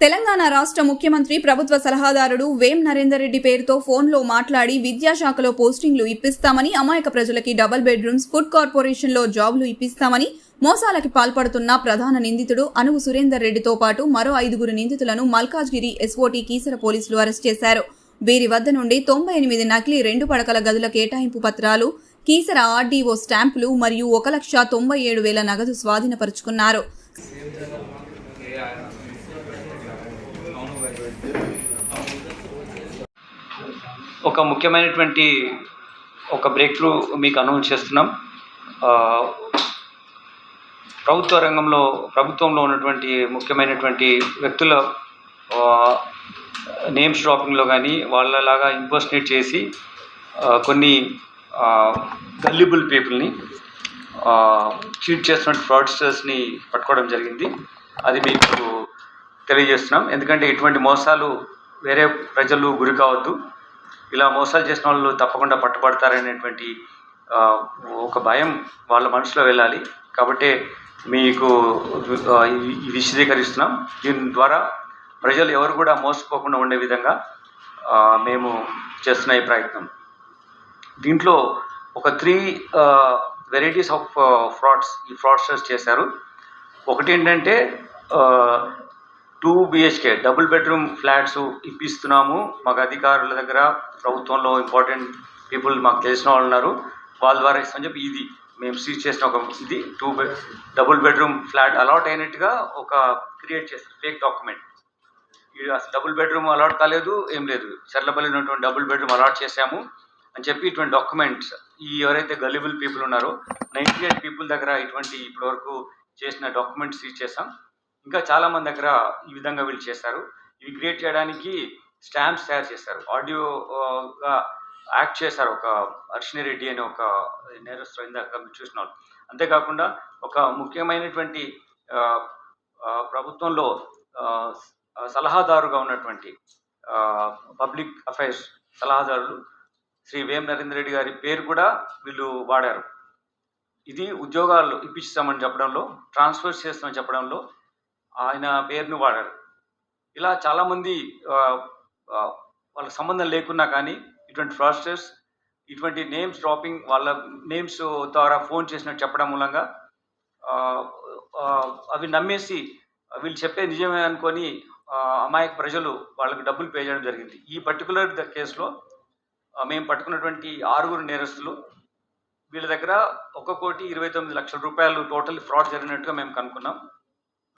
తెలంగాణ రాష్ట్ర ముఖ్యమంత్రి ప్రభుత్వ సలహాదారుడు వేం నరేందర్ రెడ్డి పేరుతో ఫోన్లో మాట్లాడి విద్యాశాఖలో పోస్టింగ్లు ఇప్పిస్తామని, అమాయక ప్రజలకి డబుల్ బెడ్రూమ్స్, ఫుడ్ కార్పొరేషన్లో జాబ్లు ఇప్పిస్తామని మోసాలకి పాల్పడుతున్న ప్రధాన నిందితుడు అనుగు సురేందర్ రెడ్డితో పాటు మరో 5 నిందితులను మల్కాజ్గిరి ఎస్ఓటీ కీసర పోలీసులు అరెస్ట్ చేశారు. వీరి వద్ద నుండి 98 నకిలీ 2 పడకల గదుల కేటాయింపు పత్రాలు, కీసర ఆర్డీఓ స్టాంపులు మరియు 1,97,000 నగదు స్వాధీనపరుచుకున్నారు. ఒక ముఖ్యమైనటువంటి బ్రేక్ త్రూ మీకు అనౌన్స్ చేస్తున్నాం. ప్రభుత్వంలో ఉన్నటువంటి ముఖ్యమైనటువంటి వ్యక్తుల నేమ్స్ డ్రాపింగ్లో కానీ వాళ్ళలాగా ఇంపర్సనేట్ చేసి కొన్ని గల్లిబుల్ పీపుల్ని చీట్ చేస్తున్న ఫ్రాడ్స్టర్స్ని పట్టుకోవడం జరిగింది. అది మీకు తెలియజేస్తున్నాం. ఎందుకంటే ఇటువంటి మోసాలు వేరే ప్రజలు గురి కావద్దు. ఇలా మోసాలు చేసిన వాళ్ళు తప్పకుండా పట్టుబడతారనేటువంటి ఒక భయం వాళ్ళ మనసులో వెళ్ళాలి. కాబట్టి మీకు విశదీకరిస్తున్నాం. దీని ద్వారా ప్రజలు ఎవరు కూడా మోసపోకుండా ఉండే విధంగా మేము చేస్తున్న ఈ ప్రయత్నం. దీంట్లో ఒక 3 వెరైటీస్ ఆఫ్ ఈ ఫ్రాడ్స్టర్స్ చేశారు. ఒకటి ఏంటంటే 2 BHK డబుల్ బెడ్రూమ్ ఫ్లాట్స్ ఇప్పిస్తున్నాము, మాకు అధికారుల దగ్గర ప్రభుత్వంలో ఇంపార్టెంట్ పీపుల్ మాకు తెలిసిన వాళ్ళు ఉన్నారు, వాళ్ళ ద్వారా ఇస్తామని చెప్పి ఇది మేము సీజ్ చేసిన ఇది 2 డబుల్ బెడ్రూమ్ ఫ్లాట్ అలాట్ అయినట్టుగా ఒక క్రియేట్ చేస్తారు ఫేక్ డాక్యుమెంట్. ఇది అసలు డబుల్ బెడ్రూమ్ అలాట్ కాలేదు, ఏం లేదు, చర్లపల్లిలో ఉన్నటువంటి డబుల్ బెడ్రూమ్ అలాట్ చేశాము అని చెప్పి ఇటువంటి డాక్యుమెంట్స్ ఎవరైతే గల్లిబుల్ పీపుల్ ఉన్నారో 98 పీపుల్ దగ్గర ఇటువంటి ఇప్పటివరకు చేసిన డాక్యుమెంట్స్ సీజ్ చేశాం. ఇంకా చాలామంది దగ్గర ఈ విధంగా వీళ్ళు చేశారు. ఇవి క్రియేట్ చేయడానికి స్టాంప్స్ తయారు చేశారు, ఆడియోగా యాక్ట్ చేశారు ఒక అర్షిని రెడ్డి అనే ఒక నేరస్తులు ఇందాక మీరు చూసిన వాళ్ళు. అంతేకాకుండా ఒక ముఖ్యమైనటువంటి ప్రభుత్వంలో సలహాదారుగా ఉన్నటువంటి పబ్లిక్ అఫైర్స్ సలహాదారులు శ్రీ వేం నరేందర్ రెడ్డి గారి పేరు కూడా వీళ్ళు వాడారు. ఇది ఉద్యోగాలు ఇప్పిస్తామని చెప్పడంలో, ట్రాన్స్ఫర్స్ చేస్తామని చెప్పడంలో ఆయన పేరును వాడారు. ఇలా చాలామంది వాళ్ళకి సంబంధం లేకున్నా కానీ ఇటువంటి ఫ్రాడ్స్టర్స్ ఇటువంటి నేమ్స్ డ్రాపింగ్ వాళ్ళ నేమ్స్ ద్వారా ఫోన్ చేసినట్టు చెప్పడం మూలంగా అవి నమ్మేసి వీళ్ళు చెప్పే నిజమే అనుకొని అమాయక ప్రజలు వాళ్ళకి డబ్బులు పే చేయడం జరిగింది. ఈ పర్టికులర్ కేసులో మేము పట్టుకున్నటువంటి 6 నేరస్తులు వీళ్ళ దగ్గర 1,29,00,000 రూపాయలు టోటల్ ఫ్రాడ్ జరిగినట్టుగా మేము కనుక్కున్నాం.